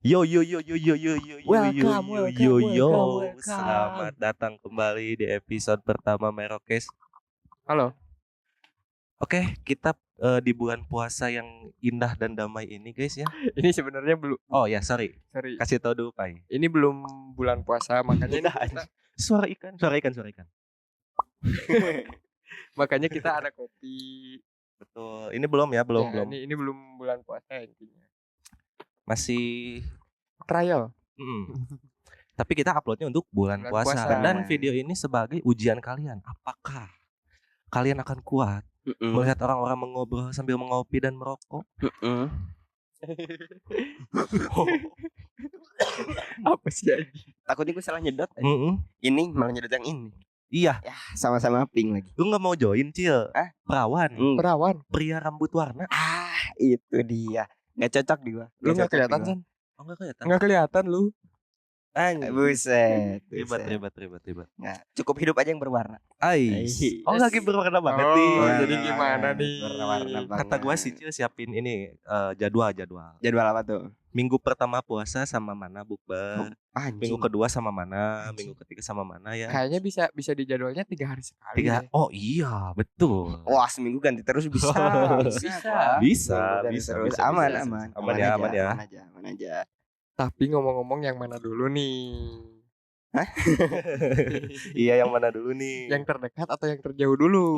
Yo yo yo yo yo yo yo yo yo yo yo yo. Selamat datang kembali di episode pertama Merokes. Halo. Oke, kita di bulan puasa yang indah dan damai ini, guys ya. Ini sebenarnya belum. Oh ya, sorry. Sorry. Kasih tahu dulu, Pai. Ini belum bulan puasa, makanya Udah, suara ikan. makanya kita ada kopi. Betul. Ini belum ya, belum. Ini belum bulan puasa intinya. Masih Trial. Tapi kita uploadnya untuk bulan puasa. Dan video ini sebagai ujian kalian. Apakah kalian akan kuat melihat orang-orang mengobrol sambil mengopi dan merokok? Apa sih aja? Takutnya gue salah nyedot. Ini malah nyedot yang ini. Iya. Ya, sama-sama pink lagi. Lu gak mau join, Cil? Perawan. Pria rambut warna. Itu dia. Gak cocok di gua. Lu gak kelihatan, San? Oh, gak kelihatan. Gak kelihatan lu. Buset. Ribet. Nah, cukup hidup aja yang berwarna. Oh, lagi berwarna banget nih. Jadi gimana nih? Berwarna banget. Kata gua sih, Cil, siapin ini jadwal. Jadwal apa tuh? Minggu pertama puasa sama mana bukber? Minggu kedua sama mana? Minggu ketiga sama mana ya? Kayaknya bisa di jadwalnya 3 hari sekali. Oh iya, betul. Wah, seminggu ganti terus bisa. Bisa. Aman aja. Tapi ngomong-ngomong yang mana dulu nih? Iya, yang mana dulu nih? Yang terdekat atau yang terjauh dulu?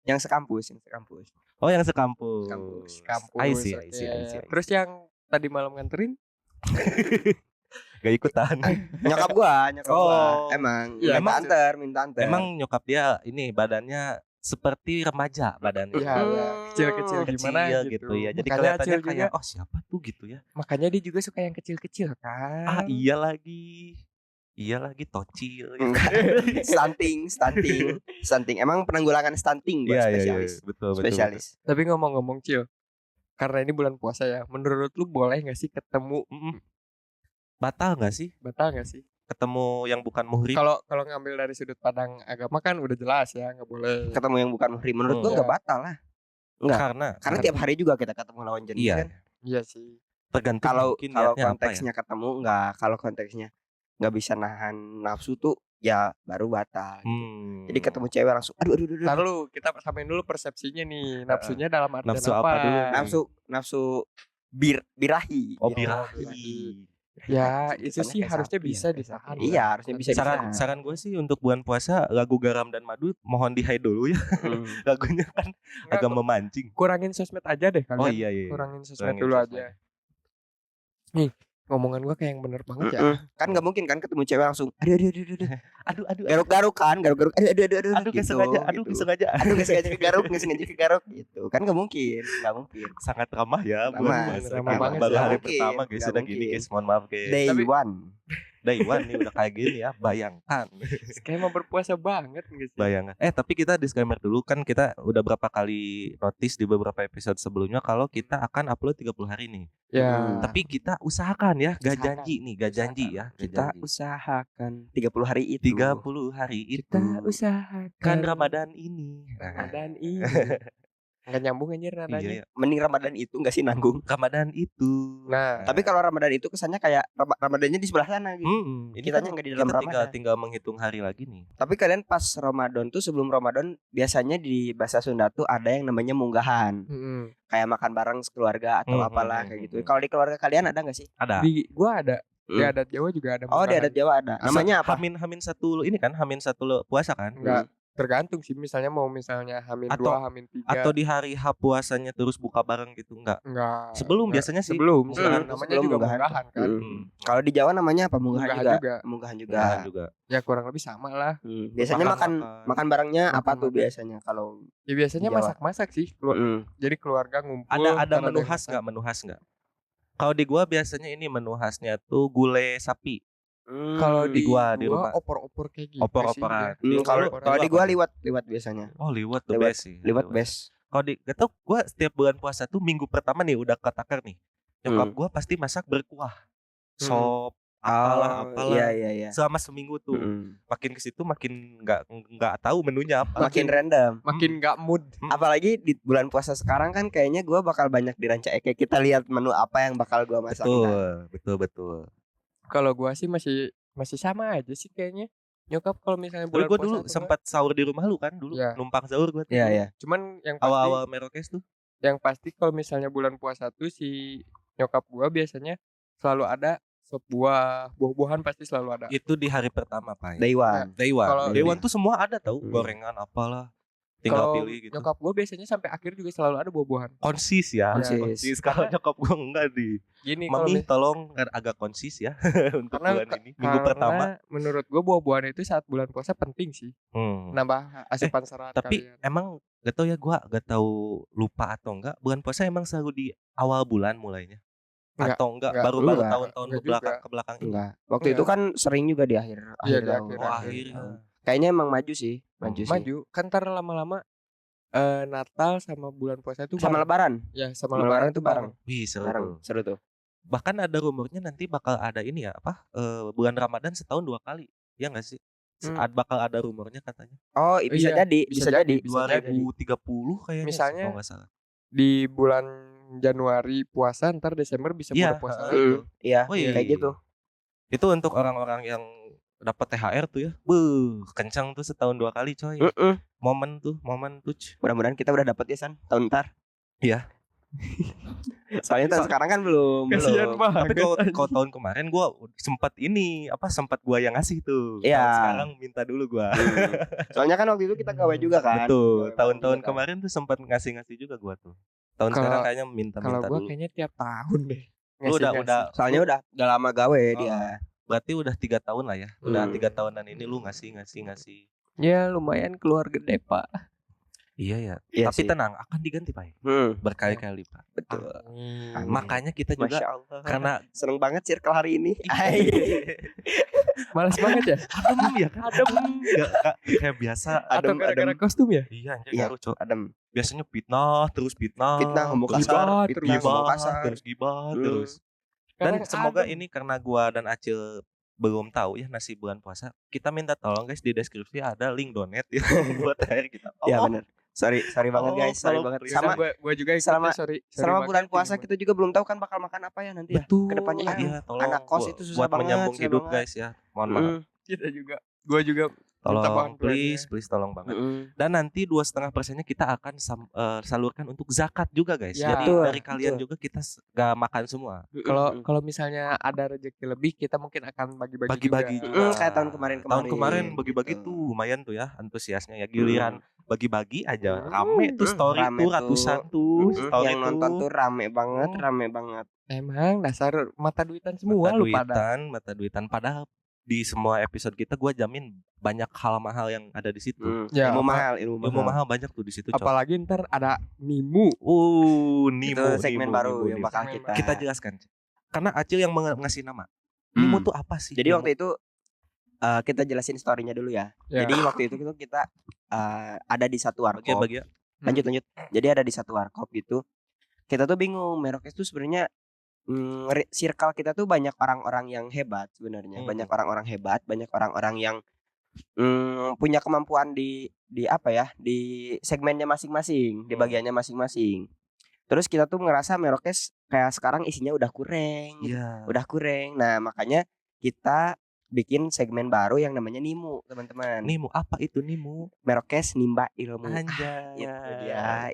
Yang sekampus. Oh, yang sekampus. Kampus. I see. Terus yang tadi malam nganterin? Gak ikutan. Nyokap gua. Emang ya, minta anter. Emang nyokap dia ini badannya seperti remaja badannya. Iya, kecil gimana gitu ya. Jadi kelihatannya kayak siapa tuh gitu ya. Makanya dia juga suka yang kecil-kecil kan. Iya lagi tocil gitu. Stunting. Emang penanggulangan stunting buat spesialis. Iya, betul. Spesialis. Tapi ngomong-ngomong, Cil, karena ini bulan puasa ya, menurut lu boleh gak sih ketemu? Batal gak sih? Ketemu yang bukan muhrim. Kalau ngambil dari sudut pandang agama kan udah jelas ya, nggak boleh. Ketemu yang bukan muhrim menurut gua nggak batal lah. Enggak. Karena tiap hari juga kita ketemu lawan jenis kan. Iya sih. Tergantung kalau apa konteksnya ya? ketemu kalau konteksnya nggak bisa nahan nafsu tuh ya baru batal. Jadi ketemu cewek langsung aduh. Lalu kita samain dulu persepsinya nih. Nafsunya dalam artian nafsu apa dulu? Nafsu birahi. Oh, birahi. Ya itu sih harusnya bisa ditahan. Iya harusnya bisa. Saran gue sih untuk bulan puasa lagu Garam dan Madu mohon di-hide dulu ya. Lagunya kan agak memancing. Kurangin sosmed aja deh kalian. Oh iya. Kurangin sosmed dulu aja. Nih ngomongan gue kayak yang bener banget ya. Kan nggak mungkin kan ketemu cewek langsung aduh garuk aduh nggak sengaja kegaruk gitu kan nggak mungkin sangat ramah ya ramah banget baru ya. hari pertama guys sudah gini guys, mohon maaf guys. Day one nih udah kayak gini ya, bayangkan. Kayak mau berpuasa banget guys. Bayangan. Tapi kita disclaimer dulu kan, kita udah berapa kali notice di beberapa episode sebelumnya kalau kita akan upload 30 hari nih. Ya. Tapi kita usahakan ya, gak janji ya. Kita usahakan 30 hari itu. 30 hari itu. Kita usahakan Ramadan ini. Enggak nyambung anjir nadanya. Iya. Mending Ramadan itu enggak sih nanggung? Ramadan itu. Nah, tapi kalau Ramadan itu kesannya kayak Ramadannya di sebelah sana gitu. Ini kitanya enggak di dalam Ramadan. Tinggal menghitung hari lagi nih. Tapi kalian pas Ramadan tuh, sebelum Ramadan biasanya di bahasa Sunda tuh ada yang namanya munggahan. Kayak makan bareng sekeluarga atau apalah kayak gitu. Kalau di keluarga kalian ada enggak sih? Ada. Di gua ada. Di adat Jawa juga ada. Oh, di adat Jawa ada. Namanya apa? Hamin satu ini kan, Hamin satu puasa kan? Enggak. Tergantung sih, misalnya Hamin 2, Hamin 3. Atau di hari H puasanya terus buka bareng gitu, enggak? Sebelum biasanya sih. Namanya juga munggahan kan. Kalau di Jawa namanya apa? Munggahan juga. Ya kurang lebih sama lah. Biasanya makan barengnya apa tuh biasanya kalau? Ya biasanya masak-masak sih. Jadi keluarga ngumpul. Ada menu khas enggak? Kalau di gua biasanya ini menu khasnya tuh gulai sapi. Kalau di gua di rumah opor-opor kayak gitu. Opor-oporan. Kalau di gua liwat biasanya. Oh, liwat the best sih. Liwat best. Kalau gak tau, gua setiap bulan puasa tuh minggu pertama nih udah ketakar nih. Nyokap gua pasti masak berkuah. Sop apalah. Iya. Selama seminggu tuh. Makin ke situ makin nggak tahu menunya apa. Makin random. Makin nggak mood. Apalagi di bulan puasa sekarang kan kayaknya gue bakal banyak dirancang. Kayak kita lihat menu apa yang bakal gue masak. Betul. Kalau gue sih masih sama aja sih kayaknya. Nyokap kalau misalnya bulan gue puasa dulu sempat sahur di rumah lu kan dulu. Iya. Numpang sahur gue tuh. Iya. Cuman yang pasti Awal-awal Merokes tuh. Yang pasti kalau misalnya bulan puasa tuh si nyokap gua biasanya selalu ada sop buah-buahan pasti selalu ada. Itu di hari pertama, Pak. Day one. Kalau Day one tuh semua ada tahu, gorengan apalah. Tinggal pilih gitu. Nyokap gua biasanya sampai akhir juga selalu ada buah-buahan. Konsis ya. Konsis. Kalau nyokap gua enggak di. Gini, Mami tolong agak konsis ya untuk bulan ini. Minggu pertama. Menurut gua buah-buahan itu saat bulan puasa penting sih. Nambah asupan serat. Tapi emang gak tau ya, gua gak tahu lupa atau enggak. Bulan puasa emang selalu di awal bulan mulainya. Atau enggak baru-baru tahun-tahun ke belakang ini. Enggak. Waktu itu kan sering juga di akhir akhir. Kayaknya emang maju sih. Maju. Kan ntar lama-lama Natal sama bulan puasa itu sama lebaran. Ya, sama lebaran itu bareng. Wih, seru tuh. Bahkan ada rumornya nanti bakal ada ini ya, bulan Ramadan setahun 2 kali. Ya enggak sih? Bakal ada rumornya katanya. Oh, bisa jadi 2030 kayaknya. Misalnya kalau enggak salah. Di bulan Januari puasa, ntar Desember bisa buka puasa lagi. Iya, kayak gitu. Itu untuk orang-orang yang dapat THR tuh ya. Kencang tuh setahun 2 kali, coy. Momen tuh. Mudah-mudahan kita udah dapat ya San tahun ntar. Iya. Soalnya tahun sekarang kan belum. Kasian banget. Tapi kalau tahun kemarin gua sempat gua yang ngasih tuh. Iya. Sekarang minta dulu gua. Soalnya kan waktu itu kita gawe juga kan. Betul. Tahun-tahun kemarin tuh sempat ngasih juga gua tuh. Tahun sekarang kayaknya minta dulu. Kalau gua kayaknya tiap tahun deh. Lu udah soalnya udah lama gawe dia. Berarti udah 3 tahun lah ya. Udah 3 tahunan ini lu ngasih. Ya lumayan keluar gede, Pak. Iya ya. Tapi tenang, akan diganti, Pak. Berkali-kali, Pak. Betul. Makanya kita juga karena seneng banget circle hari ini. Malas banget ya. Adem ya kan? Enggak kayak biasa. Atau gara-gara kostum ya? Iya, lucu. Adem. Biasanya fitnah, ngomong kasar, terus gibah, terus. Dan semoga ini karena gua dan Acil belum tahu ya nasi bulan puasa, kita minta tolong guys, di deskripsi ada link donate ya buat akhir kita. Iya benar. Sorry banget guys, sorry banget. Sama gue juga selama bulan puasa kita juga belum tahu kan bakal makan apa ya nanti ya. Kedepannya ya. Anak kos itu susah buat banget. menyambung hidup guys ya. Mohon maaf. Kita juga. Gue juga tolong please tolong banget. Dan nanti 2,5%-nya kita akan salurkan untuk zakat juga guys. Ya, jadi dari kalian juga kita gak makan semua. Kalau misalnya ada rezeki lebih, kita mungkin akan bagi-bagi juga. Kayak tahun kemarin. Tahun kemarin bagi-bagi tuh lumayan tuh ya antusiasnya ya. Giliran bagi-bagi aja rame tuh story tuh ratusan tuh story yang nonton tuh rame banget. Emang dasar mata duitan semua lu pada. Mata duitan padahal di semua episode kita gue jamin banyak hal mahal yang ada di situ. Ilmu mahal banyak tuh di situ. Apalagi ntar ada Nimu. Nimu itu segmen baru yang bakal kita jelaskan. Karena Acil yang ngasih nama. Nimu tuh apa sih? Jadi waktu itu kita jelasin story-nya dulu ya. Jadi waktu itu kita ada di satu warkop. Lanjut. Jadi ada di satu warkop gitu. Kita tuh bingung Merokes tuh sebenarnya circle kita tuh banyak orang-orang yang hebat sebenarnya. Banyak orang-orang hebat, banyak orang-orang yang punya kemampuan di apa ya? Di segmennya masing-masing, di bagiannya masing-masing. Terus kita tuh ngerasa Merokes kayak sekarang isinya udah kurang. Udah kurang. Nah, makanya kita bikin segmen baru yang namanya Nimu, teman-teman. Nimu, apa itu Nimu? Merokes Nimba Ilmu. Anjay.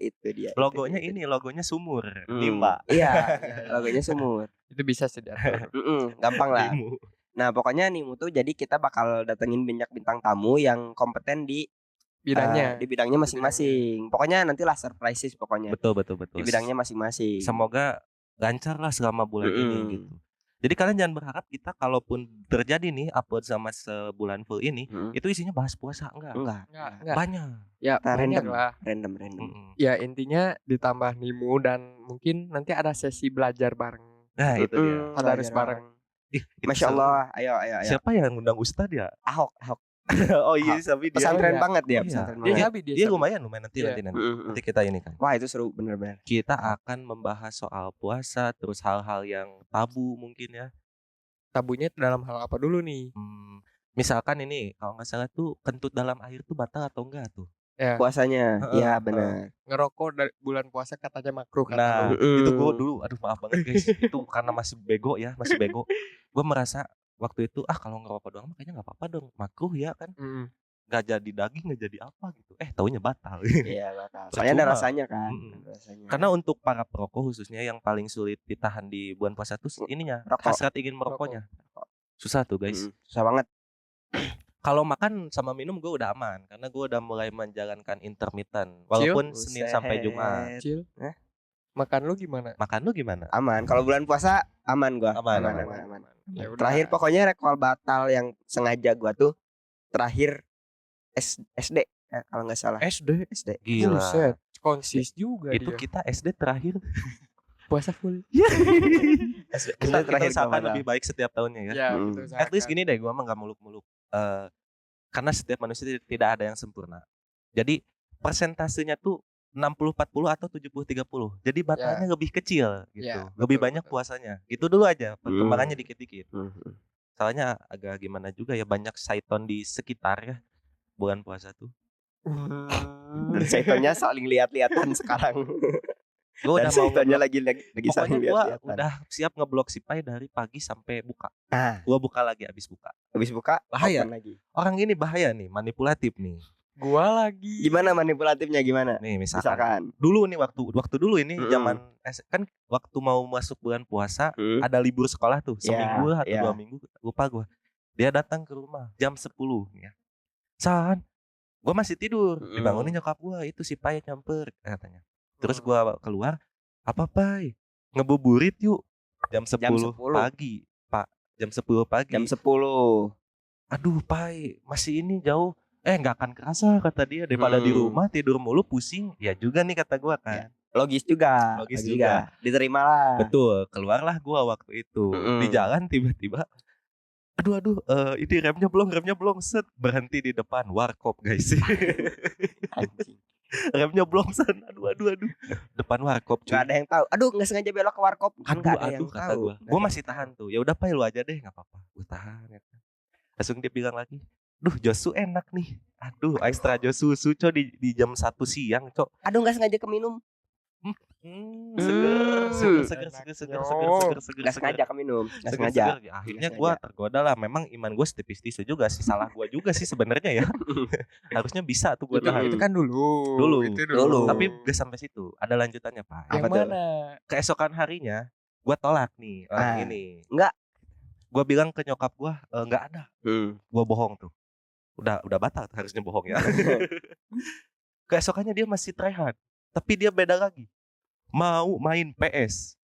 Itu dia. Logonya logonya sumur. Nimba. Iya, logonya sumur. Itu bisa sih diatur. Gampang lah. Nimu. Nah, pokoknya Nimu tuh jadi kita bakal datengin banyak bintang tamu yang kompeten di bidangnya masing-masing. Pokoknya nantilah surprises pokoknya. Betul. Di bidangnya masing-masing. Semoga lancar lah selama bulan ini gitu. Jadi kalian jangan berharap kita kalaupun terjadi nih upload sama sebulan full ini itu isinya bahas puasa enggak. Banyak. Ya random. Ya intinya ditambah Nimu dan mungkin nanti ada sesi belajar bareng. Nah itu dia. Tadarus bareng. Masya Allah. Ayo. Siapa yang ngundang Ustadz ya? Ahok. Oh iya, tapi dia pesantren banget dia, pesantren banget. Dia lumayan nanti kita ini kan. Wah, itu seru bener-bener. Kita akan membahas soal puasa, terus hal-hal yang tabu mungkin ya. tabunya dalam hal apa dulu nih? Misalkan ini kalau nggak salah tuh kentut dalam air tuh batal atau enggak tuh? Ya. Puasanya, iya benar. Ngerokok dari bulan puasa katanya makruh kata Nah, lu. itu gue dulu, aduh maaf banget guys, itu karena masih bego. Gue merasa waktu itu kalau ngerokok doang kayaknya nggak apa-apa dong, makruh ya kan, nggak jadi daging nggak jadi apa gitu. Taunya batal. Iya batal. Soalnya ada rasanya kan. Rasanya. Karena untuk para perokok khususnya yang paling sulit ditahan di bulan puasa tuh ininya, hasrat ingin merokoknya. Susah tuh guys. Susah banget. Kalau makan sama minum gue udah aman karena gue udah mulai menjalankan intermittent walaupun Senin sampai Jumat. Makan lu gimana? Aman. Kalau bulan puasa aman gua. Aman. Ya, terakhir pokoknya rekor batal yang sengaja gua tuh terakhir SD kalau nggak salah. SD. Gila. Buset, konsis juga itu dia. Kita SD terakhir puasa full. Kita usahakan lebih baik setiap tahunnya ya. At least gini deh, gua mah nggak muluk-muluk. Karena setiap manusia tidak ada yang sempurna. Jadi persentasenya tuh 60-40 atau 70-30. Jadi batalnya lebih kecil gitu. Lebih banyak puasanya. Gitu dulu aja, perkembangannya dikit-dikit. Soalnya agak gimana juga ya, banyak syaiton di sekitar ya bulan puasa tuh. Dan syaitonnya saling lihat-lihatan sekarang. Gue udah mau lagi pokoknya gue udah siap ngeblok si Pai dari pagi sampai buka. Gue buka lagi abis buka bahaya lagi. Orang ini bahaya nih, manipulatif nih. Gua lagi. Gimana manipulatifnya gimana? Nih misalkan dulu nih waktu dulu ini zaman kan waktu mau masuk bulan puasa ada libur sekolah tuh seminggu atau 2 minggu lupa gue. Dia datang ke rumah jam 10 ya. San, gue masih tidur, dibangunin nyokap gue, itu si Pai nyamper katanya. Terus gue keluar, apa Pai? Ngebuburit yuk. Jam 10 pagi, Pak. Jam 10 pagi. Jam 10. Aduh Pai, masih ini jauh. Gak akan kerasa kata dia, daripada di rumah tidur mulu pusing. Ya juga nih kata gue kan. Logis juga. Diterimalah. Betul, keluarlah gue waktu itu. Di jalan tiba-tiba aduh, ini remnya belum, set, berhenti di depan warkop guys. Anjing. Remnya belum san, aduh, depan warkop cuy. Gak ada yang tahu. Aduh, nggak sengaja belok ke warkop. Kan gak ada yang kata tahu. Gue masih tahan tuh. Ya udah Pai lu aja deh, nggak apa-apa. Gue tahan. Ya. Langsung dia bilang lagi, duh Josu enak nih. Aduh, extra Josu susu di jam 1 siang cok. Aduh, nggak sengaja keminum. Seger. Gak sengaja keminum. Gak sengaja. Akhirnya gue tergoda lah. Memang iman gue setipis-tipis juga sih. Salah gue juga sih sebenarnya ya. Harusnya bisa tuh gue tahan. Itu kan dulu. Tapi gak sampai situ. Ada lanjutannya Pak. Yang mana? Keesokan harinya gue tolak nih orang ini. Enggak. Gue bilang ke nyokap gue nggak ada. Gue bohong tuh. Udah batal harusnya bohong ya. Keesokannya dia masih try hard. Tapi dia beda lagi. Mau main PS.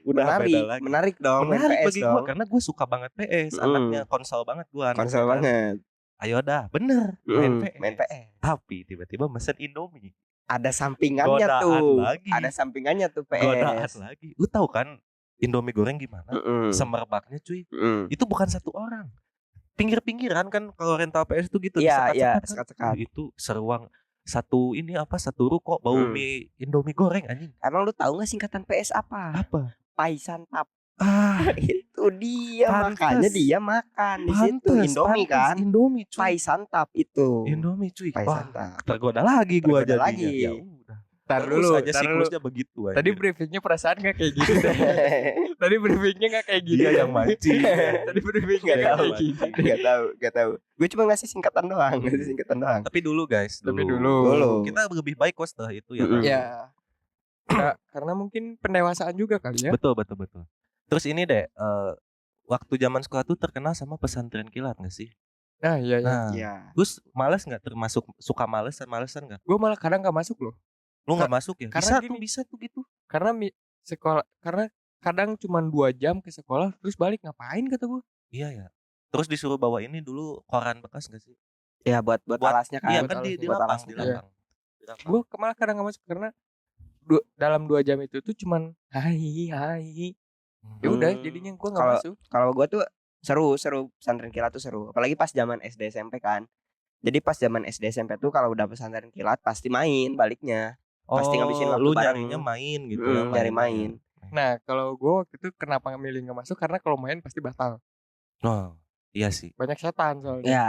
Udah menarik dong. Menarik bagi gue karena gue suka banget PS. Anaknya konsol banget gue. Konsol banget. Ayo dah, bener main PS. Tapi tiba-tiba mesen Indomie. Ada sampingannya Ada sampingannya tuh PS. Godaan lagi. Lu tahu kan Indomie goreng gimana? Semerbaknya cuy. Itu bukan satu orang. Pinggir-pinggiran kan kalau rental PS itu gitu. Iya, sekat-sekat. Itu seruang. Satu ruko bau mie Indomie goreng anjing. Emang lu tahu nggak singkatan PS apa? Apa? Pai Santap. Itu dia makanya dia makan di situ Indomie kan. Indomie cuy. Pai Santap itu. Indomie cuy. Pai Santap. Tergoda lagi gua jadinya. Ya udah. Tar dulu aja siklusnya begitu aja. Tadi briefingnya perasaan gak kayak gitu deh. Tadi briefingnya gak kayak gitu. Dia yang mancing. Tadi briefingnya gak kayak gitu. Gak tahu. Gue cuma ngasih singkatan doang. Tapi dulu guys. Dulu. Kita lebih baik kok setelah itu ya. Iya. Karena mungkin pendewasaan juga kali ya. Betul. Terus ini deh. Waktu zaman sekolah tuh terkenal sama pesantren kilat gak sih? Iya. Terus males gak? Termasuk suka malesan gak? Gue malah kadang gak masuk loh. Lu gak masuk ya? Bisa tuh gitu. Karena sekolah, karena kadang cuma 2 jam ke sekolah terus balik, ngapain kata gue. Iya ya. Terus disuruh bawa ini dulu koran bekas gak sih? Ya buat alasnya kan. Iya kan di lapang. Gue malah kadang gak masuk karena dalam 2 jam itu tuh cuman hai. Ya udah jadinya gue gak masuk. Kalau gue tuh seru pesantren kilat tuh seru. Apalagi pas zaman SD SMP kan. Jadi pas zaman SD SMP tuh kalau udah pesantren kilat pasti main baliknya. Pasti ngabisin waktu lu bareng. nyarinya main gitu nyari main. Nah kalau gue waktu itu kenapa milih gak masuk, karena kalau main pasti batal. Oh, iya sih. Banyak setan soalnya. Ya.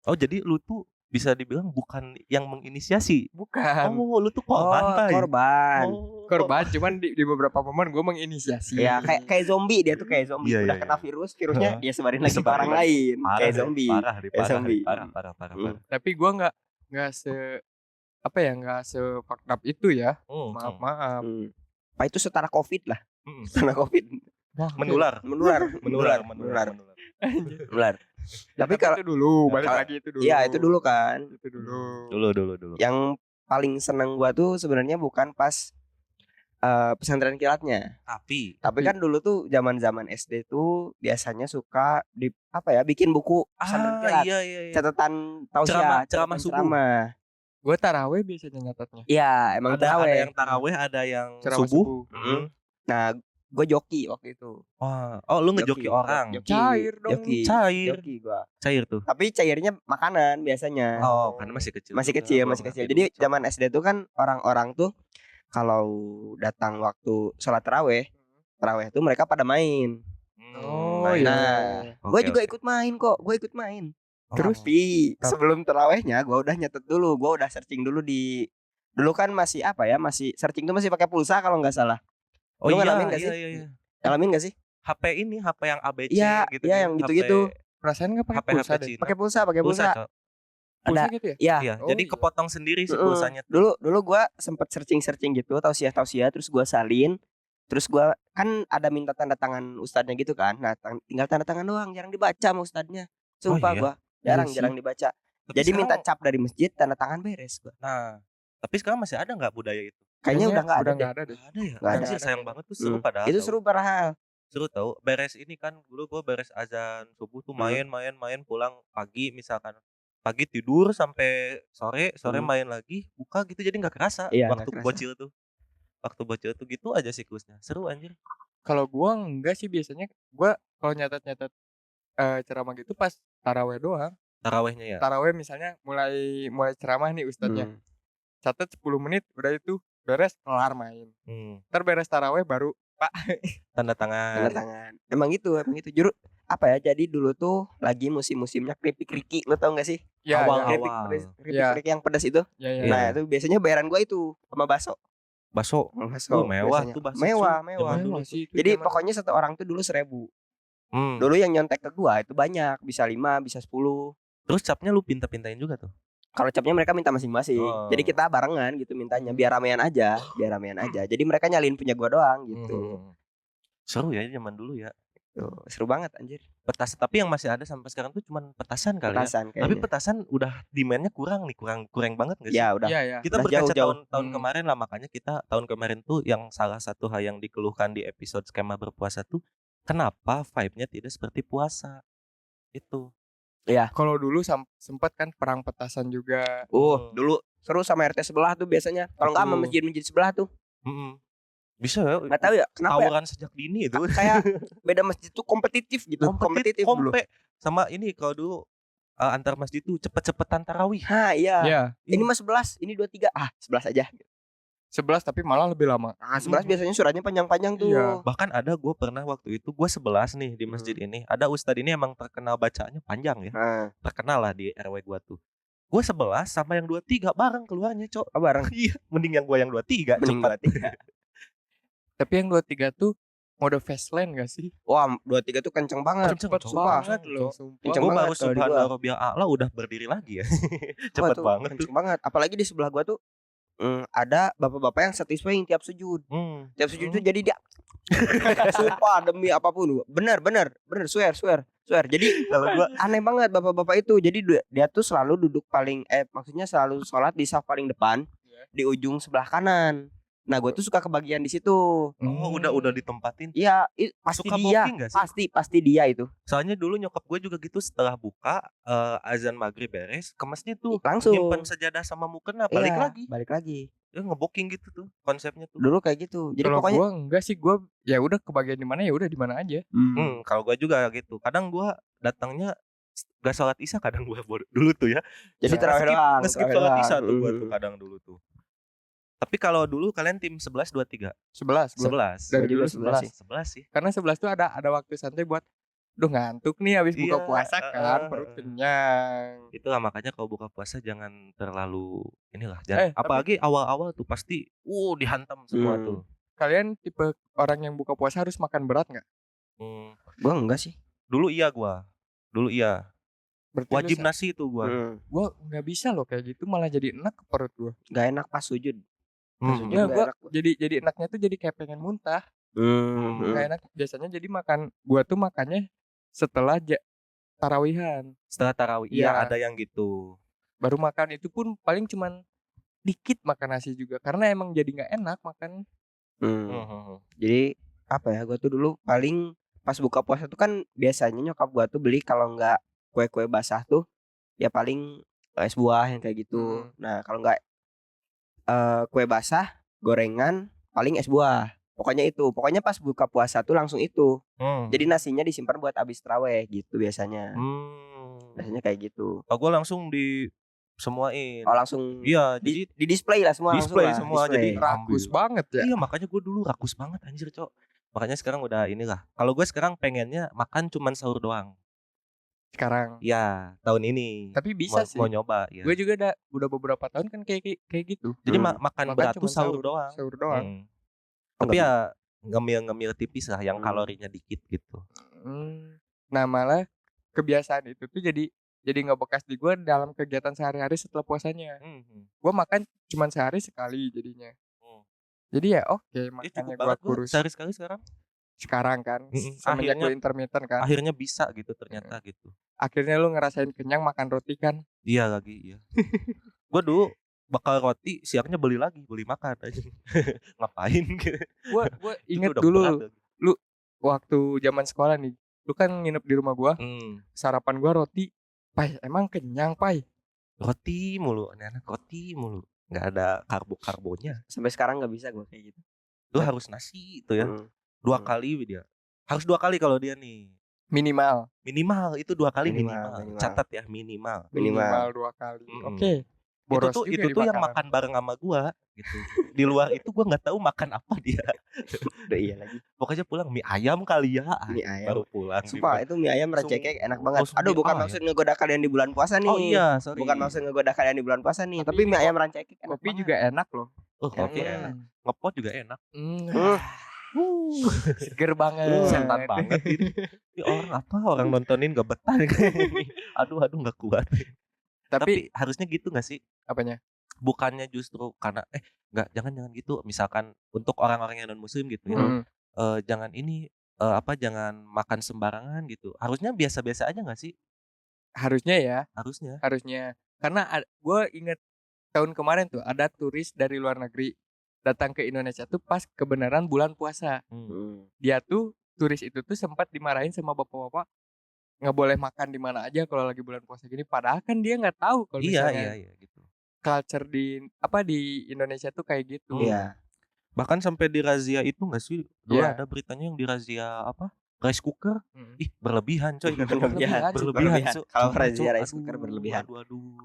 Oh, jadi lu tuh bisa dibilang bukan yang menginisiasi. Bukan. Oh, lu tuh korban, Pak. Korban, cuman di beberapa momen gue menginisiasi. Ya, kayak zombie, dia tuh kayak zombie. Udah kena virusnya dia sebarin lagi ke orang lain. Kayak zombie. Parah. Tapi gue nggak se fucked up itu ya. Maaf. Pak itu setara COVID lah. Setara COVID. Menular. Tapi kalau itu dulu, balik lagi itu dulu. Iya, itu dulu kan. Itu dulu. Dulu. Yang paling seneng gua tuh sebenarnya bukan pas pesantren kilatnya. Tapi kan dulu tuh zaman-zaman SD tuh biasanya suka bikin buku pesantren kilat. Iya. Catatan tausiah, ceramah subuh. Gue taraweh biasanya nyatetnya. Iya, emang ada yang taraweh, ada yang subuh. Nah, gue joki waktu itu. Oh, lu ngejoki orang. Cair dong. Joki gua. Cair tuh. Tapi cairnya makanan biasanya. Oh, karena masih kecil. Masih kecil. Jadi zaman SD tuh kan orang-orang tuh kalau datang waktu sholat taraweh tuh mereka pada main. Gue juga ikut main kok. Terus sebelum tarawehnya gue udah nyatet dulu. Gue udah searching dulu dulu kan masih searching tuh masih pakai pulsa kalau nggak salah. Oh lu iya, ngalamin gak sih? Ngalamin gak sih? HP yang ABC gitu. Iya, yang gitu-gitu. Perasaan enggak pakai pulsa deh. Pakai pulsa. Ada gitu ya? Iya, jadi kepotong sendiri sih pulsanya. Dulu gua sempet searching gitu, tausiah, terus gua salin. Terus gua kan ada minta tanda tangan ustadznya gitu kan. Nah, tinggal tanda tangan doang, jarang dibaca sama ustadznya. Sumpah gua, jarang dibaca. Jadi minta cap dari masjid, tanda tangan beres gua. Nah, tapi sekarang masih ada enggak budaya itu? Kayaknya udah nggak ada deh. Nggak ada. Sayang banget tuh, seru padahal. Itu seru padahal. Seru tau. Beres ini kan dulu gue beres azan subuh tuh main pulang pagi misalkan. Pagi tidur sampai sore main lagi, buka gitu jadi nggak kerasa. Waktu bocil tuh gitu aja siklusnya. Seru anjir. Kalau gua enggak sih, biasanya gua kalau nyatet ceramah gitu pas taraweh doang. Tarawehnya ya. Taraweh misalnya mulai ceramah nih ustadznya. Catat 10 menit udah itu beres, kelar main. Ntar beres taraweh baru Pak tanda tangan. Emang gitu. Juru jadi dulu tuh lagi musim-musimnya keripik-keriki, lo tau gak sih? Ya, keripik yang pedas itu. Nah, itu biasanya bayaran gua itu sama bakso. Mewah tuh bakso. Mewah. Sih, jadi pokoknya satu orang tuh dulu 1.000. Dulu yang nyontek ke gua itu banyak, bisa 5, bisa 10. Terus capnya lu pinta-pintain juga tuh? Kalau capnya mereka minta masing-masing. Jadi kita barengan gitu mintanya, biar ramean aja. Jadi mereka nyalin punya gua doang gitu. Seru ya zaman dulu ya. Tuh, seru banget anjir. Petasan, tapi yang masih ada sampai sekarang tuh cuman petasan kali ya. Kayaknya. Tapi petasan udah demand-nya kurang banget enggak sih? Ya udah. Kita berkaca tahun kemarin lah, makanya kita tahun kemarin tuh yang salah satu hal yang dikeluhkan di episode skema berpuasa tuh, kenapa vibe-nya tidak seperti puasa. Itu. Iya. Kalau dulu sempat kan perang petasan juga. Dulu seru sama RT sebelah tuh biasanya. Kalau enggak sama masjid sebelah tuh. Bisa ya. Enggak tahu ya kenapa. Tawuran sejak dini itu. Kayak beda masjid tuh kompetitif gitu. Kompetitif dulu. Sama ini kalau dulu antar masjid tuh cepet-cepetan tarawih. Iya. Ini mah 11, ini 23. 11 aja. 11 tapi malah lebih lama. 11 biasanya suratnya panjang-panjang tuh. Iya. Bahkan ada gue pernah waktu itu gue 11 nih di masjid ini. Ada ustadz ini emang terkenal bacanya panjang ya. Terkenal lah di RW gue tuh. Gue 11 sama yang 23 bareng keluarnya, Cok. Bareng. Iya, mending yang gue yang 23 cepat. Tapi yang 23 tuh mode Fastland gak sih? Wah, 23 tuh kenceng banget. Cepet banget loh. Gue baru subhanallah rabbil a'la udah berdiri lagi ya. Cepet banget. Kenceng banget. Apalagi di sebelah gue tuh ada bapak-bapak yang satisfying tiap sujud. Tiap sujud tuh jadi dia sumpah demi apapun. Bener swear. Jadi kalau gua aneh banget bapak-bapak itu. Jadi dia tuh selalu duduk maksudnya selalu sholat di saf paling depan, di ujung sebelah kanan. Nah, gue tuh suka kebagian di situ. Udah ditempatin. Iya, pasti suka dia. Pasti dia itu. Soalnya dulu nyokap gue juga gitu, setelah buka azan maghrib beres, ke masjid tuh langsung nyimpen sejadah sama mukena, balik lagi. Ya ngebooking gitu tuh konsepnya tuh. Dulu kayak gitu. Jadi kalau pokoknya gue enggak sih, gue ya udah kebagian di mana ya udah di mana aja. Kalau gue juga gitu. Kadang gue datangnya gak sholat isya, kadang gue dulu tuh ya. Jadi tarawih doang. Ngeskip sholat isya tuh gue tuh kadang dulu tuh. Tapi kalau dulu kalian tim 11 23? 11. Dari dulu 11 sih. Karena 11 tuh ada waktu santai buat Duh ngantuk nih habis buka Iya, puasa kan, perut kenyang. Itulah makanya kalau buka puasa jangan terlalu inilah, jangan Tapi apalagi awal-awal tuh pasti dihantam semua tuh. kalian tipe orang yang buka puasa harus makan berat nggak? Gua enggak sih. Dulu iya. Berarti Wajib nasi itu gua. Gua nggak bisa loh kayak gitu, malah jadi enak ke perut gua. Gak enak pas sujud. Ya gua jadi enaknya tuh jadi kayak pengen muntah. Gak enak. Biasanya jadi gua tuh makannya setelah tarawihan. Setelah tarawih, iya ada yang gitu. Baru makan itu pun paling cuman dikit makan nasi juga, karena emang jadi nggak enak makan. Jadi apa ya? Gua tuh dulu paling pas buka puasa tuh kan biasanya nyokap gua tuh beli kalau nggak kue-kue basah tuh ya paling es buah yang kayak gitu. Nah kalau nggak kue basah, gorengan, paling es buah. Pokoknya pas buka puasa tuh langsung itu. Jadi nasinya disimpan buat abis tarawih gitu biasanya. Biasanya kayak gitu. Gue langsung semuain. Oh langsung. Iya, jadi di display lah semua. Display semua. Jadi rakus banget ya. Iya, makanya gue dulu rakus banget anjir, Cok. Makanya sekarang udah inilah. Kalau gue sekarang pengennya makan cuman sahur doang. Sekarang. Ya, tahun ini. Tapi bisa sih. Mau nyoba ya. Gue juga udah beberapa tahun kan kayak gitu. Jadi makan berat tuh sahur doang. Sahur doang. Tapi ya ngemil tipis lah yang kalorinya dikit gitu. Nah malah kebiasaan itu tuh jadi nggak bekas di gue dalam kegiatan sehari-hari setelah puasanya. Gue makan cuma sehari sekali jadinya. Jadi ya oke, makanya gue kurus. Sehari sekali sekarang kan semenjak gue intermittent kan. Akhirnya bisa gitu ternyata gitu. Akhirnya lu ngerasain kenyang makan roti kan. Iya lagi. Gue dulu bakal roti siangnya beli makan aja. Ngapain gitu. Gue inget dulu lu waktu zaman sekolah nih, lu kan nginep di rumah gue. Sarapan gue roti. Pai, emang kenyang, Pai? Roti mulu, anak roti mulu. Nggak ada karbonya. Sampai sekarang nggak bisa gue kayak gitu. Lu harus nasi itu ya. 2 kali dia. Harus 2 kali kalau dia nih. Minimal itu 2 kali minimal. Catat ya minimal 2 kali. Oke. Itu tuh yang makan bareng sama gua gitu. Di luar itu gua enggak tahu makan apa dia. Udah iya lagi. Pokoknya pulang mie ayam kali ya. Mie ayam. Baru pulang. Sumpah itu mie ayam recekek enak banget. Aduh bukan maksud ngegoda kalian di bulan puasa nih. Oh iya, sorry. Bukan maksud ngegoda kalian di bulan puasa nih, tapi mie ayam rancekek enak. Kopi juga enak loh. Kopi enak. Ngepot juga enak. Seger banget. Setan banget ini. Orang nontonin gak betah kayak gini. Aduh gak kuat. Tapi harusnya gitu gak sih? Apanya? Bukannya justru karena jangan gitu. Misalkan untuk orang-orang yang non muslim gitu ya. Jangan jangan makan sembarangan gitu. Harusnya biasa-biasa aja gak sih? Harusnya ya. Harusnya. Karena gue inget tahun kemarin tuh ada turis dari luar negeri datang ke Indonesia tuh pas kebenaran bulan puasa. Dia tuh turis itu tuh sempat dimarahin sama bapak-bapak nggak boleh makan di mana aja kalau lagi bulan puasa gini. Padahal kan dia nggak tahu kalau misalnya iya gitu. Culture di Indonesia tuh kayak gitu. Iya. Bahkan sampai di razia itu nggak sih? Dulu ada beritanya yang di razia rice cooker. Berlebihan coy. Berlebihan. Kalau razia rice cooker berlebihan.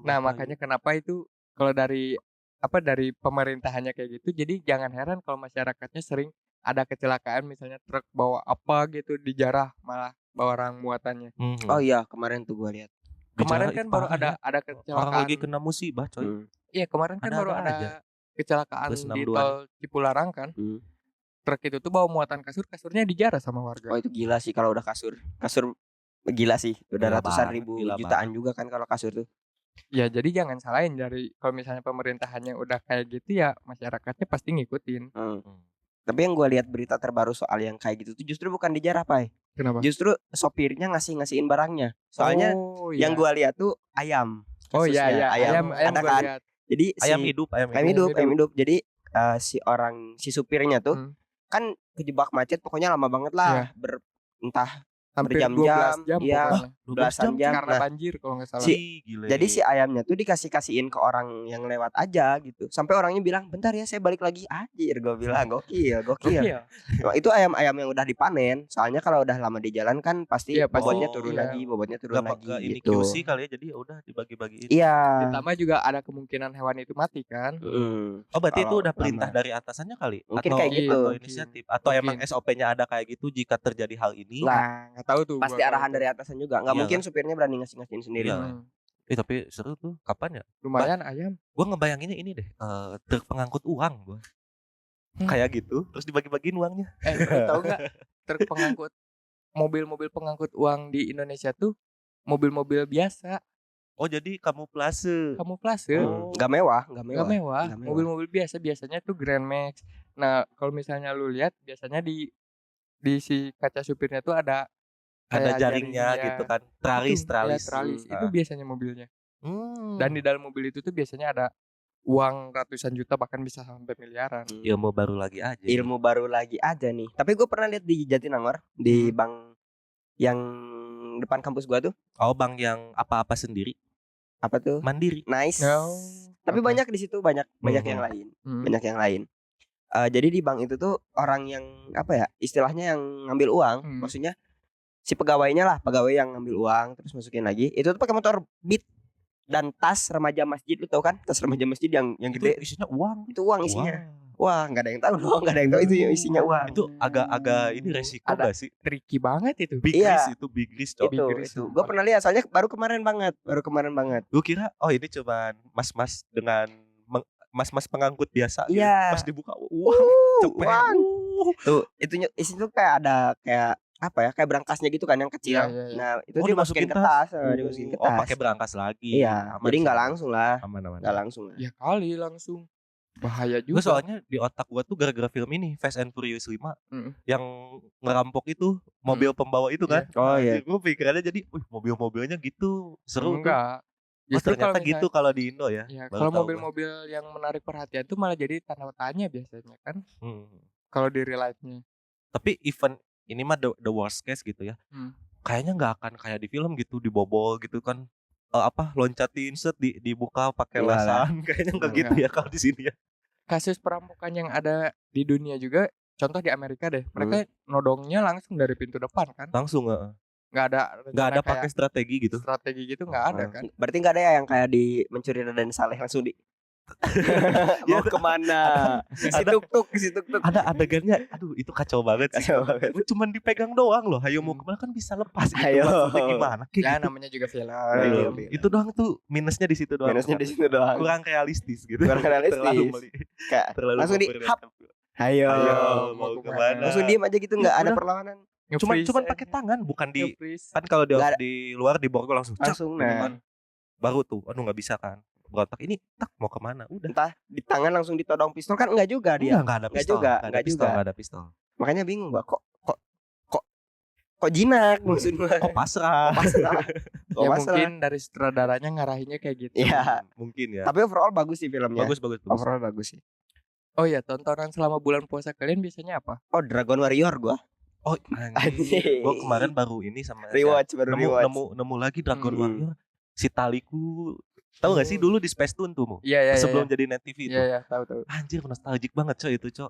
Nah makanya kenapa itu kalau dari pemerintahannya kayak gitu, jadi jangan heran kalau masyarakatnya sering ada kecelakaan, misalnya truk bawa apa gitu dijarah malah barang muatannya. Oh iya kemarin tuh gue lihat. Kemarin kan baru ada kecelakaan. Orang lagi kena musibah coy. Iya kemarin kan baru ada kecelakaan di tol Cipularang kan. Truk itu tuh bawa muatan kasurnya dijarah sama warga. Oh itu gila sih kalau udah kasur gila sih. Udah ratusan ribu jutaan juga kan kalau kasur tuh. Ya jadi jangan salahin dari kalau misalnya pemerintahannya udah kayak gitu ya masyarakatnya pasti ngikutin. Tapi yang gue lihat berita terbaru soal yang kayak gitu tuh justru bukan dijarah, Pai. Kenapa? Justru sopirnya ngasihin barangnya. Soalnya yang gue lihat tuh ayam. Oh iya ayam ada kan. Lihat. Jadi ayam hidup. Jadi si supirnya tuh kan kejebak macet pokoknya lama banget lah. Yeah. Entah hampir berjam-jam, 12 jam ya, belasan jam karena nah, banjir kalau nggak salah. Jadi si ayamnya tuh dikasihin ke orang yang lewat aja gitu. Sampai orangnya bilang, "Bentar ya, saya balik lagi." Anjir, gue bilang, gokil. Nah, itu ayam-ayam yang udah dipanen. Soalnya kalau udah lama di jalan kan pasti bobotnya turun lagi ini gitu. QC kali ya, jadi udah dibagi-bagiin. Iya. Ditambah juga ada kemungkinan hewan itu mati kan. Oh, berarti itu udah perintah dari atasannya kali? Mungkin kayak gitu. Atau inisiatif atau emang SOP-nya ada kayak gitu jika terjadi hal ini? Nah, tahu tuh. Pasti arahan dari atasan juga. Nggak mungkin supirnya berani ngasihin sendiri. Tapi seru tuh. Kapan ya? Lumayan ayam. Gue ngebayanginnya ini deh. Truk pengangkut uang gue. Kayak gitu. Terus dibagi-bagiin uangnya. Tahu nggak? Truk pengangkut mobil-mobil pengangkut uang di Indonesia tuh mobil-mobil biasa. Oh jadi kamuflase. Nggak mewah. Mobil-mobil biasanya tuh Grand Max. Nah kalau misalnya lu lihat biasanya di si kaca supirnya tuh ada jaringnya gitu kan, tralis. Itu biasanya mobilnya. Dan di dalam mobil itu tuh biasanya ada uang ratusan juta bahkan bisa sampai miliaran. Ilmu baru lagi aja nih. Tapi gue pernah lihat di Jatinangor di bank yang depan kampus gua tuh. Oh, bank yang apa-apa sendiri. Apa tuh? Mandiri. Nice. Tapi banyak di situ banyak yang lain. Banyak yang lain. Jadi di bank itu tuh orang yang istilahnya yang ngambil uang, maksudnya si pegawai yang ngambil uang terus masukin lagi, itu tuh pakai motor Beat dan tas remaja masjid. Lu tahu kan tas remaja masjid yang gede, isinya uang. Itu uang isinya. Wah, nggak ada yang tahu dong, nggak ada yang tahu itu isinya uang. Itu agak ini resiko gak sih? Tricky banget itu. Big risk. Itu. Gue pernah lihat, soalnya baru kemarin banget. Gue kira ini cuman mas-mas dengan mas-mas pengangkut biasa. Iya. Pas dibuka, wah, cepet. Tuh, isinya tuh kayak berangkasnya gitu kan yang kecil. Iya. Nah, itu dimasukin ke tas, dimasukin ke tas. Oh, pakai berangkas lagi. Iya. Jadi nggak langsung lah. Aman. Nggak langsung lah. Ya kali langsung. Bahaya juga. Gue soalnya di otak gue tuh gara-gara film ini Fast and Furious 5 yang ngerampok itu mobil pembawa itu kan. Oh iya. Gue pikirannya jadi, mobil-mobilnya gitu seru. Enggak. Justru ternyata gitu kalau di Indo ya. Kalau mobil-mobil yang menarik perhatian tuh malah jadi tanda tanya biasanya kan. Kalau di real life-nya. Tapi event ini mah the worst case gitu ya. Kayaknya nggak akan kayak di film gitu dibobol gitu kan. Loncatin set dibuka pakai lasan. Kayaknya nggak gitu ya kalau di sini ya. Kasus perampokan yang ada di dunia juga, contoh di Amerika deh, mereka nodongnya langsung dari pintu depan kan. Langsung nggak ada pakai strategi gitu. Nggak ada kan. Berarti nggak ada ya yang kayak di Mencuri Raden Saleh langsung di mau kemana? Si tuk-tuk. Ada adegannya, aduh itu kacau banget sih. Cuman dipegang doang loh. Hayo mau kemana kan bisa lepas gitu. Ayo. Gimana? Ya gitu. namanya juga film. Itu doang tuh minusnya di situ doang. Kurang realistis gitu. Terlalu langsung di hap. Ayo mau kemana? Langsung diem aja gitu, nggak ada perlawanan. Cuman pakai tangan, bukan di kan kalau di luar di borgol langsung baru tuh, aduh nggak bisa kan. Berontak ini mau kemana udah. Entah di tangan langsung ditodong pistol kan enggak juga dia. Enggak ada pistol. Makanya bingung gua kok jinak maksudnya. Kok pasrah. Ya mungkin dari sutradaranya ngarahinnya kayak gitu. Iya, mungkin ya. Tapi overall bagus sih filmnya. Bagus. Overall bagus sih. Oh iya, tontonan selama bulan puasa kalian biasanya apa? Oh, Dragon Warrior gua. Oh anjing. Gua kemarin baru ini sama rewatch. Nemu lagi Dragon Warrior. Si Taliku. Tahu gak sih dulu di Space Tune tuh? Iya. Sebelum jadi Net TV itu. Iya, tahu. Anjir, nostalgic banget coy itu, coy.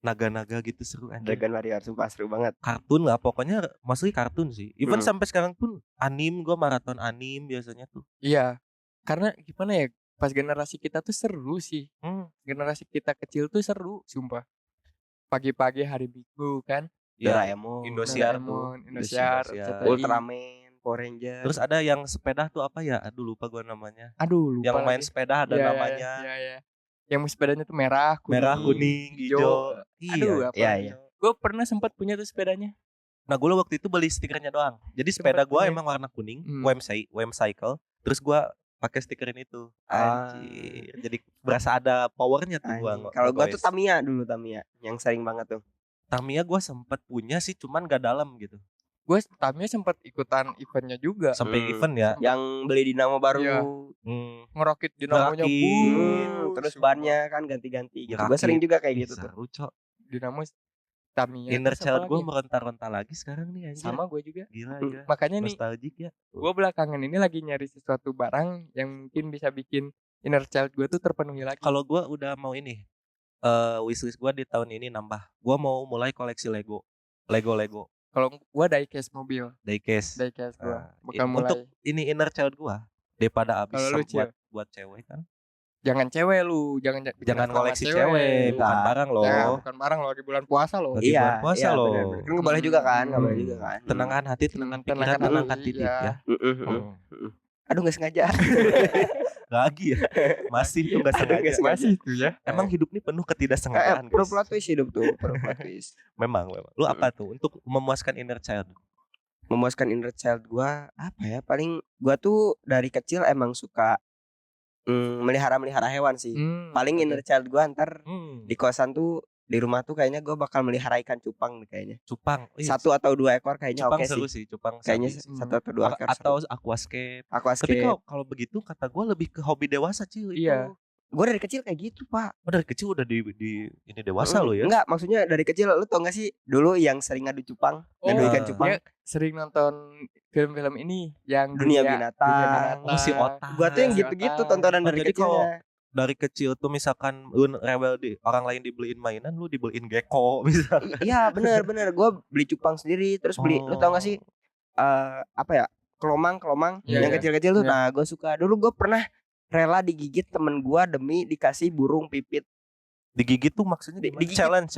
Naga-naga gitu seru anjir. Dragon Warrior sumpah seru banget. Kartun lah pokoknya, mostly kartun sih. Even sampai sekarang pun gue maraton anim biasanya tuh. Iya. Karena gimana ya? Pas generasi kita tuh seru sih. Generasi kita kecil tuh seru, sumpah. Pagi-pagi hari Minggu kan. Doraemon, Indosiar, Ultraman, Power Ranger. Terus ada yang sepeda tuh apa ya? Aduh lupa gue namanya. Lupa. Yang main sepeda ada namanya. Iya. Yang sepedanya tuh merah, kuning, hijau. Iya. Gue pernah sempat punya tuh sepedanya. Nah gue waktu itu beli stikernya doang. Jadi sepeda gue emang warna kuning, WM Cycle. Terus gue pakai stikerin itu. Anjir. Jadi berasa ada powernya tuh gua. Kalau gue tuh Tamiya yang sering banget tuh. Tamiya gue sempat punya sih, cuman gak dalam gitu. Gue Tamiya sempat ikutan eventnya juga. Sampai event ya. Yang beli dinamo baru. Iya. Ngerakit dinamonya terus bannya kan ganti-ganti gitu. Gue sering juga kayak gitu tuh. Cok. Dinamo Tamiya. Inner child gue meronta-ronta lagi sekarang nih anjir. Sama gue juga. Gila. Makanya nostalgic nih. Ya. Gue belakangan ini lagi nyari sesuatu barang yang mungkin bisa bikin inner child gue tuh terpenuhi lagi. Kalau gue udah mau ini. Wishlist gue di tahun ini nambah. Gue mau mulai koleksi Lego. Kalau gue diecast mobil. Diecast gue bakal mulai. Untuk ini inner child gue daripada habis buat cewek kan. jangan cewek lu, jangan koleksi cewek, bukan barang loh. Ya, bukan barang loh di bulan puasa loh. Di bulan puasa loh. Bener. Kan boleh juga kan, enggak boleh juga kan. Tenangkan hati, tenangkan pikiran, tenangkan titik ya. Aduh enggak sengaja. Lagi ya. Masih tuh enggak sengaja. Masih tuh ya. Emang hidup ini penuh ketidaksengajaan. Plot twist hidup tuh, plot twist. Memang. Lu apa tuh untuk memuaskan inner child? Memuaskan inner child gua apa ya? Paling gua tuh dari kecil emang suka melihara hewan sih. Paling inner child gua ntar di kosan tuh di rumah tuh kayaknya gua bakal melihara ikan cupang nih kayaknya. Cupang. 1 atau 2 ekor kayaknya oke sih. Cupang kayaknya 1 atau 2 ekor. Atau aquascape. Tapi kalau begitu kata gua lebih ke hobi dewasa Cil itu. Iya. Gue dari kecil kayak gitu Pak. Oh dari kecil udah di ini dewasa lo ya? Enggak, maksudnya dari kecil lu tau gak sih dulu yang sering ngadu cupang, ngadu ikan cupang. Sering nonton film-film ini yang Dunia Binatang. Oh si Otak. Gua tuh yang gitu-gitu tontonan dari kecilnya. Dari kecil tuh misalkan lu rewel orang lain dibeliin mainan, lu dibeliin gecko misalkan. Iya bener Gue beli cupang sendiri, terus beli lu tau gak sih apa ya, kelomang yang kecil-kecil tuh. Nah gue suka. Dulu gue pernah rela digigit temen gue demi dikasih burung pipit. Digigit tuh maksudnya digigit. Challenge.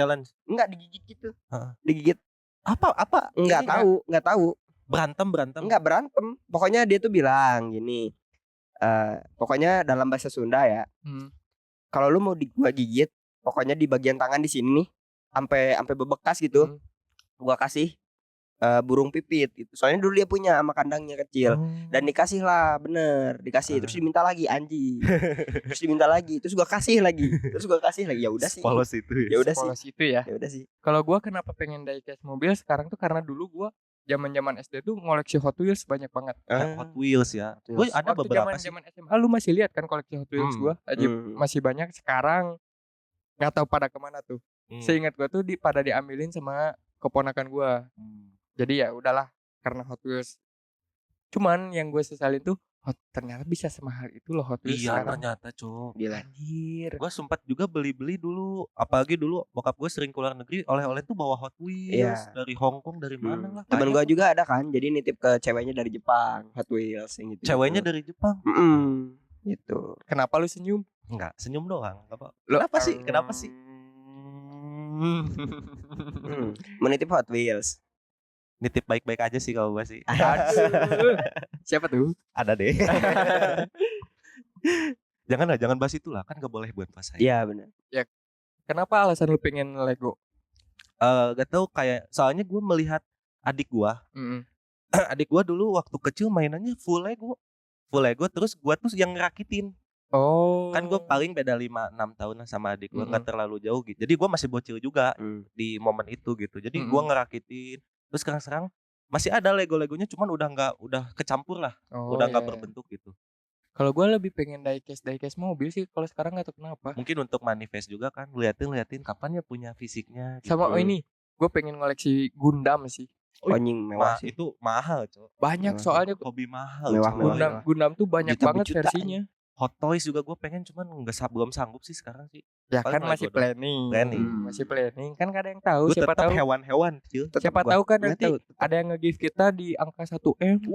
Enggak digigit gitu. Digigit. Apa? Enggak tahu. Berantem. Enggak berantem. Pokoknya dia tuh bilang gini. Pokoknya dalam bahasa Sunda ya. Kalau lu mau gua gigit, pokoknya di bagian tangan di sini nih sampai bebekas gitu. Gua kasih burung pipit gitu. Soalnya dulu dia punya sama kandangnya kecil. Dan dikasih lah, dikasih. Terus diminta lagi anjing. Terus diminta lagi, terus gua kasih lagi. Ya udah sih. Polos itu. Ya udah sih. Kalau gua kenapa pengen diecast mobil sekarang tuh karena dulu gua zaman SD tuh ngoleksi Hot Wheels banyak banget. Hot Wheels ya. Gue ada waktu beberapa zaman SMA lu masih lihat kan koleksi Hot Wheels gua. Masih banyak. Sekarang nggak tahu pada kemana tuh. Seingat gua tuh pada diambilin sama keponakan gua. Jadi ya udahlah karena Hot Wheels. Cuman yang gue sesalin tuh ternyata bisa semahal itu loh Hot Wheels. Iya ternyata Cuk. Anjir. Gue sempat juga beli dulu. Apalagi dulu bokap gue sering keluar negeri. Oleh-oleh tuh bawa Hot Wheels. Dari Hong Kong dari mana lah. Temen gue juga ada kan. Jadi nitip ke ceweknya dari Jepang Hot Wheels yang gitu. Ceweknya dari Jepang. Gitu. Kenapa lu senyum? Enggak senyum doang. Kenapa sih? Menitip Hot Wheels. Nitip baik-baik aja sih kalau gue sih. Siapa tuh? Ada deh. Jangan bahas itulah, kan gak boleh buat puasa. Iya benar. Ya. Kenapa alasan lu pengen Lego? Gak tau kayak soalnya gue melihat adik gue. Adik gue dulu waktu kecil mainannya full Lego terus gue tuh yang ngerakitin. Kan gue paling beda 5-6 tahun sama adik gue, gak terlalu jauh gitu. Jadi gue masih bocil juga di momen itu gitu. Jadi gue ngerakitin. Terus sekarang masih ada Lego-legonya, cuman udah kecampur lah, udah nggak berbentuk gitu. Kalau gue lebih pengen diecast mobil sih kalau sekarang nggak tahu kenapa. Mungkin untuk manifest juga kan, liatin kapan ya punya fisiknya. Gitu. Sama ini, gue pengen ngoleksi Gundam sih. Anjing mewah sih. Itu mahal Cok. Banyak mewah. Soalnya hobi mahal. Gundam tuh banyak banget versinya. Hot Toys juga gue pengen, cuman belum sanggup sih sekarang sih. Ya kan masih planning. Masih planning kan gak ada yang tahu. Siapa tahu hewan-hewan. Siapa tahu kan nanti ada yang nge-give kita di angka 1M.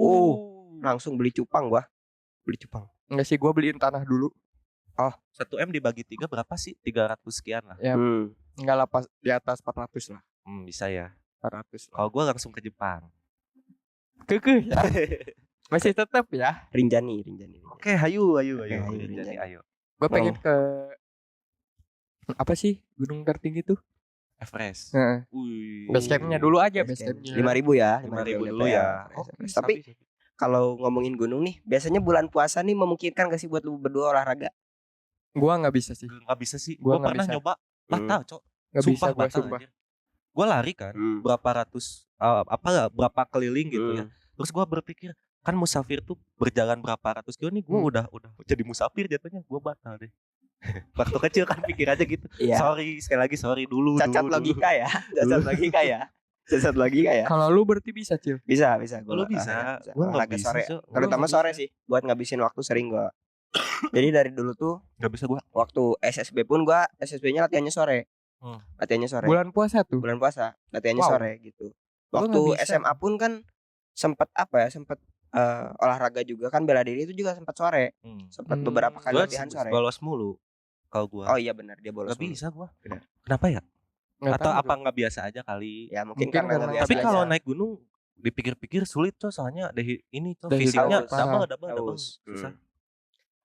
Langsung beli cupang gua. Enggak sih, gua beliin tanah dulu. 1M dibagi 3 berapa sih? 300 sekian lah. Ya. Enggak lah, pas di atas 400 lah. Bisa ya. 400. Kalau gua langsung ke Jepang. Kekeh ya. Masih tetap ya. Rinjani. Oke, ayo. Gue pengen ke apa sih gunung tertinggi tuh? Everest. Base campnya dulu aja, base campnya. 5.000 ya. 5.000 dulu ya. Tapi kalau ngomongin gunung nih, biasanya bulan puasa nih memungkinkan gak sih buat lu berdua olahraga? Gua nggak bisa sih. Gua pernah nyoba. Batal, Cok. Sumpah. Gua lari kan berapa keliling gitu ya. Terus gua berpikir kan musafir tuh berjalan berapa ratus kilo nih, gue udah jadi musafir jatuhnya, gue batal deh. Waktu kecil kan pikir aja gitu. Sekali lagi sorry dulu. Cacat logika ya. Kalau lu berarti bisa Cil. Bisa. Lu bisa. Gue nggak bisa sore. Terutama sore sih, buat ngabisin waktu sering gue. Jadi dari dulu tuh nggak bisa gue. Waktu SSB pun gue SSB-nya latihannya sore. Bulan puasa latihannya sore gitu. Waktu SMA pun kan sempat olahraga juga kan, bela diri itu juga sempat sore. Sempat beberapa kali latihan sore. Bolos mulu kalau gua. Oh iya benar, dia bolos. Gak bisa gua. Kenapa ya? Atau apa nggak biasa aja kali? Ya mungkin karena nggak biasa. Tapi kalau naik gunung dipikir-pikir sulit tuh, soalnya fisiknya double susah.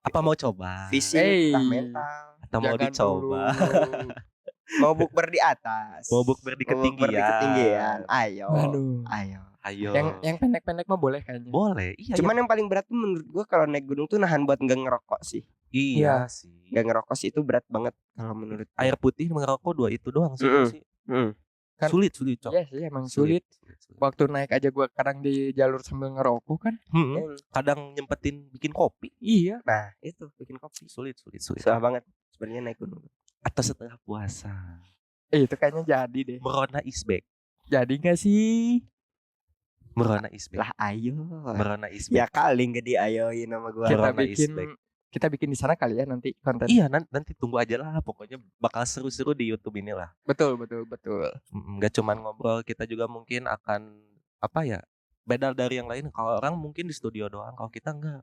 Apa mau coba? Fisik, mental. Atau mau dicoba? Mau bukber di atas. Mau bukber di ketinggian. Ayo. Yang pendek-pendek mah boleh kayaknya. Boleh. Iya. Cuman yang paling berat tuh menurut gua kalau naik gunung tuh nahan buat enggak ngerokok sih. Iya sih. Enggak ngerokok sih itu berat banget kalau menurut. Air putih mengerokok 2 itu doang sih. Kan sulit Cok. Iya sih emang sulit. Waktu naik aja gua kadang di jalur sambil ngerokok kan. Kadang nyempetin bikin kopi. Iya. Nah, itu bikin kopi. Sulit. Susah banget sebenarnya naik gunung. Atau setelah puasa. Itu kayaknya jadi deh. Merona is back. Jadi gak sih? Merona is back. Lah ayo. Merona is back. Ya kali gak diayoin sama gua. Kita bikin di sana kali ya nanti konten. Iya, nanti tunggu aja lah. Pokoknya bakal seru-seru di YouTube inilah. Betul. Gak cuman ngobrol, kita juga mungkin akan beda dari yang lain. Kalau orang mungkin di studio doang, kalau kita enggak.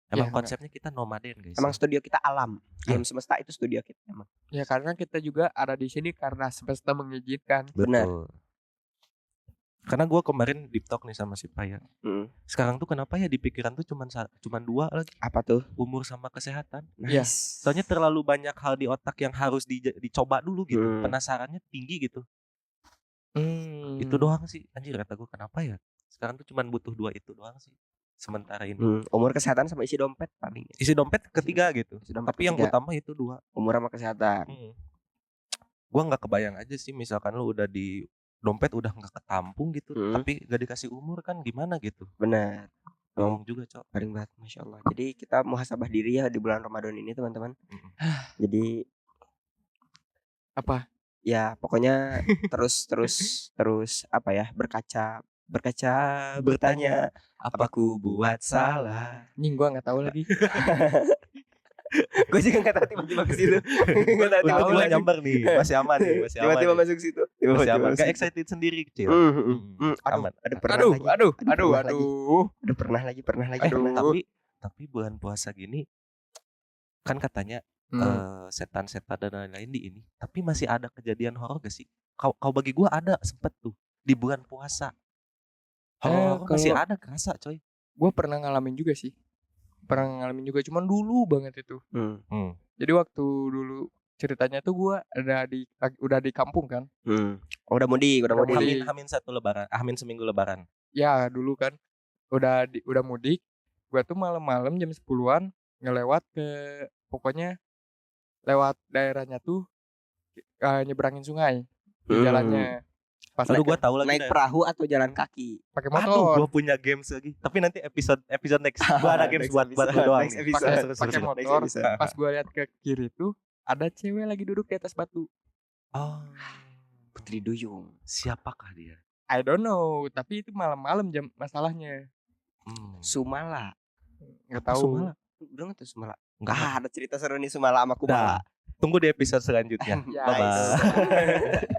Emang konsepnya kita nomaden, guys. Emang studio kita alam. Alam semesta itu studio kita emang. Ya karena kita juga ada di sini karena semesta mengizinkan. Benar. Karena gue kemarin deep talk nih sama si Paya. Sekarang tuh kenapa ya di pikiran tuh cuman 2 lagi. Apa tuh? Umur sama kesehatan. Nice. Soalnya terlalu banyak hal di otak yang harus dicoba dulu gitu. Penasarannya tinggi gitu. Itu doang sih. Anjir, kata gue kenapa ya. Sekarang tuh cuman butuh 2 itu doang sih. Sementara ini. Umur, kesehatan sama isi dompet paling. Isi dompet ketiga gitu. Tapi yang utama itu 2. Umur sama kesehatan. Gua nggak kebayang aja sih misalkan lu udah di dompet udah nggak ketampung gitu, tapi gak dikasih umur kan gimana gitu. Benar. Ngomong juga Cok. Paling banget, masya Allah. Jadi kita muhasabah diri ya di bulan Ramadan ini teman-teman. Jadi apa? Ya pokoknya terus bertanya apa ku buat salah. Nying gua nggak tahu lagi. Gue juga nggak tahu tiba-tiba ke situ. Nggak tahu tiba-tiba nyamber nih. Masih aman nih. Tiba-tiba masuk situ. Masih aman. Gak excited sendiri kecil. Aman. Pernah lagi. Tapi bulan puasa gini kan katanya setan-setan dan lain-lain di ini. Tapi masih ada kejadian horor gak sih? Kau bagi gue ada sempet tuh di bulan puasa. Horor masih ada kerasa coy. Gue pernah ngalamin juga sih. Cuman dulu banget itu. Jadi waktu dulu ceritanya tuh gue udah di kampung kan. Udah mudik. Hamin 1 lebaran, Hamin seminggu lebaran. Ya dulu kan udah mudik. Gue tuh malam-malam jam 10-an ngelewat pokoknya lewat daerahnya tuh nyebrangin sungai di jalannya. Pas gue tahu lagi naik perahu atau jalan kaki. Pakai motor. Gue punya games lagi. Tapi nanti episode next. Gue ada games buat lu doang. Pakai motor. Pas gue lihat ke kiri tuh ada cewek lagi duduk di atas batu. Oh, Putri Duyung. Siapakah dia? I don't know. Tapi itu malam-malam jam masalahnya. Sumala. Nggak tahu. Sumala. Udah nggak tuh Sumala? Nggak ada cerita seru nih Sumala sama Kumala. Tunggu di episode selanjutnya. Bye bye.